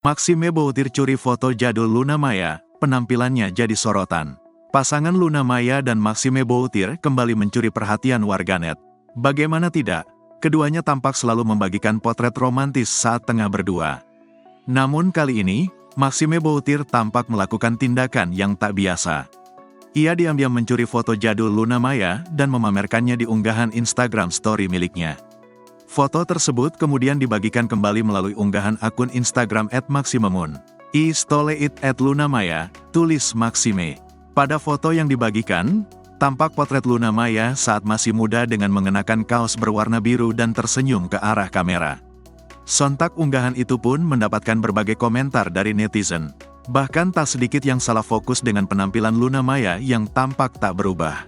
Maxime Boutir curi foto jadul Luna Maya, penampilannya jadi sorotan. Pasangan Luna Maya dan Maxime Boutir kembali mencuri perhatian warganet. Bagaimana tidak, keduanya tampak selalu membagikan potret romantis saat tengah berdua. Namun kali ini, Maxime Boutir tampak melakukan tindakan yang tak biasa. Ia diam-diam mencuri foto jadul Luna Maya dan memamerkannya di unggahan Instagram Story miliknya. Foto tersebut kemudian dibagikan kembali melalui unggahan akun Instagram @maximemoon. I stole it @Luna Maya, tulis Maxime. Pada foto yang dibagikan, tampak potret Luna Maya saat masih muda dengan mengenakan kaos berwarna biru dan tersenyum ke arah kamera. Sontak unggahan itu pun mendapatkan berbagai komentar dari netizen. Bahkan tak sedikit yang salah fokus dengan penampilan Luna Maya yang tampak tak berubah.